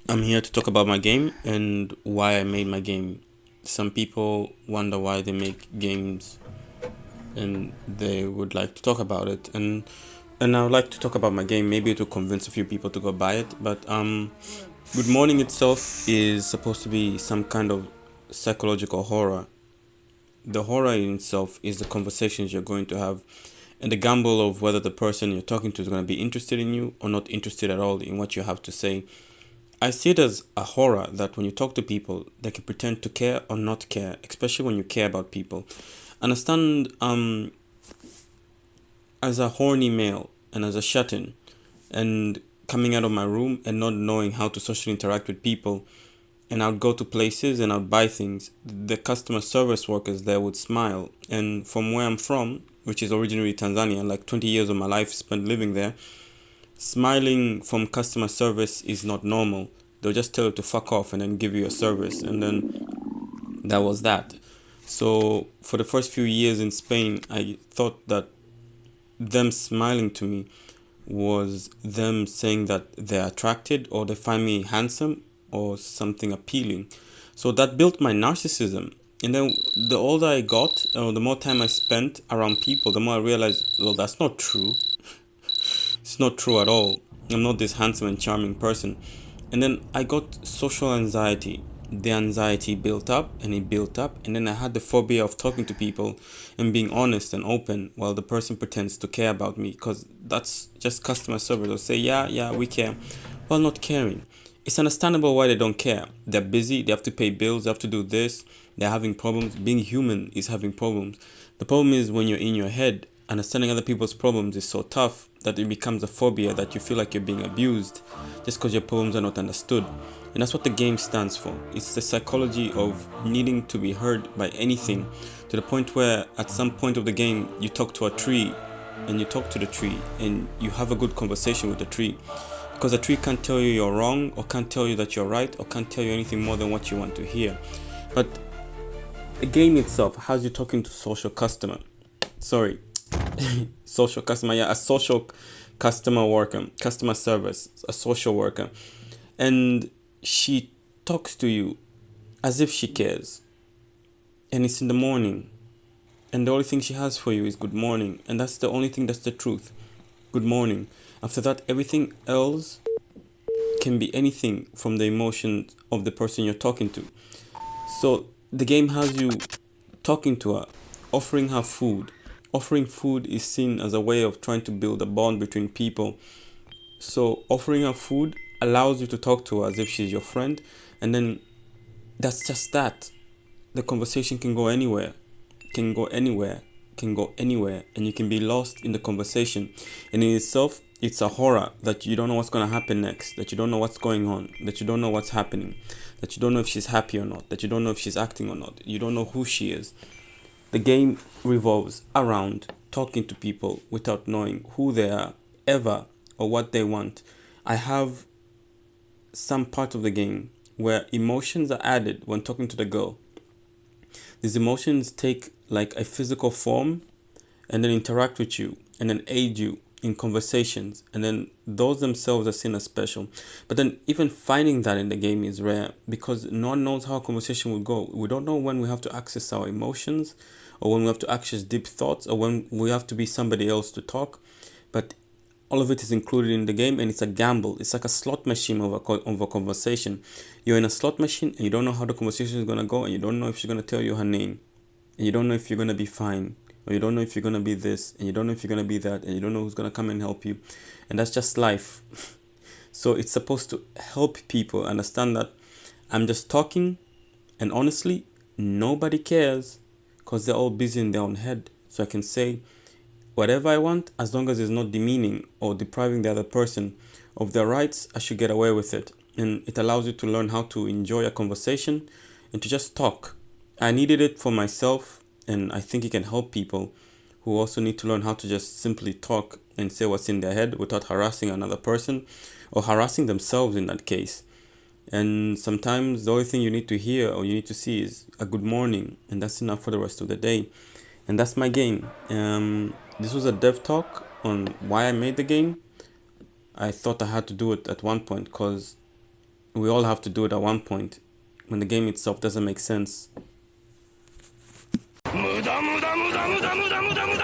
I'm here to talk about my game and why I made my game. Some people wonder why they make games and they would like to talk about it and I would like to talk about my game maybe to convince a few people to go buy it. But Good Morning itself is supposed to be some kind of psychological horror. The horror in itself is the conversations you're going to have and the gamble of whether the person you're talking to is going to be interested in you or not interested at all in what you have to say. I see it as a horror that when you talk to people, they can pretend to care or not care, especially when you care about people. Understand, as a horny male and as a shut-in, and coming out of my room and not knowing how to socially interact with people, and I'd go to places and I'd buy things, the customer service workers there would smile. And from where I'm from, which is originally Tanzania, like 20 years of my life spent living there, smiling from customer service is not normal. They'll just tell you to fuck off and then give you a service, and then that was that. So for the first few years in Spain, I thought that them smiling to me was them saying that they're attracted or they find me handsome or something appealing. So that built my narcissism. And then the older I got, or the more time I spent around people, the more I realized, well, that's not true. It's not true at all. I'm not this handsome and charming person. And then I got social anxiety. The anxiety built up and it built up, and then I had the phobia of talking to people and being honest and open while the person pretends to care about me, because that's just customer service. They'll say, yeah, yeah, we care, while not caring. It's understandable why they don't care. They're busy, they have to pay bills, they have to do this, they're having problems. Being human is having problems. The problem is when you're in your head, understanding other people's problems is so tough that it becomes a phobia that you feel like you're being abused just because your problems are not understood. And that's what the game stands for. It's the psychology of needing to be heard by anything, to the point where at some point of the game you talk to a tree and you talk to the tree and you have a good conversation with the tree, because the tree can't tell you you're wrong or can't tell you that you're right or can't tell you anything more than what you want to hear. But the game itself has you talking to social customer. Sorry, social customer, yeah, a social customer worker, customer service, a social worker. And she talks to you as if she cares. And it's in the morning. And the only thing she has for you is good morning. And that's the only thing that's the truth. Good morning. After that, everything else can be anything from the emotions of the person you're talking to. So the game has you talking to her, offering her food. Offering food is seen as a way of trying to build a bond between people. So offering her food allows you to talk to her as if she's your friend, and then that's just that. The conversation can go anywhere, can go anywhere, can go anywhere, and you can be lost in the conversation. And in itself, it's a horror that you don't know what's going to happen next, that you don't know what's going on, that you don't know what's happening, that you don't know if she's happy or not, that you don't know if she's acting or not, you don't know who she is. The game revolves around talking to people without knowing who they are ever or what they want. I have some part of the game where emotions are added when talking to the girl. These emotions take like a physical form and then interact with you and then aid you in conversations, and then those themselves are seen as special. But then even finding that in the game is rare because no one knows how a conversation will go. We don't know when we have to access our emotions or when we have to access deep thoughts or when we have to be somebody else to talk. But all of it is included in the game, and it's a gamble. It's like a slot machine of a conversation. You're in a slot machine and you don't know how the conversation is going to go, and you don't know if she's going to tell you her name, and you don't know if you're going to be fine, or you don't know if you're going to be this, and you don't know if you're going to be that, and you don't know who's going to come and help you. And that's just life. So it's supposed to help people understand that I'm just talking, and honestly, nobody cares because they're all busy in their own head. So I can say whatever I want, as long as it's not demeaning or depriving the other person of their rights, I should get away with it. And it allows you to learn how to enjoy a conversation and to just talk. I needed it for myself, and I think it can help people who also need to learn how to just simply talk and say what's in their head without harassing another person or harassing themselves in that case. And sometimes the only thing you need to hear or you need to see is a good morning, and that's enough for the rest of the day. And that's my game. This was a dev talk on why I made the game. I thought I had to do it at one point because We all have to do it at one point when the game itself doesn't make sense. 無駄無駄無駄無駄無駄無駄無駄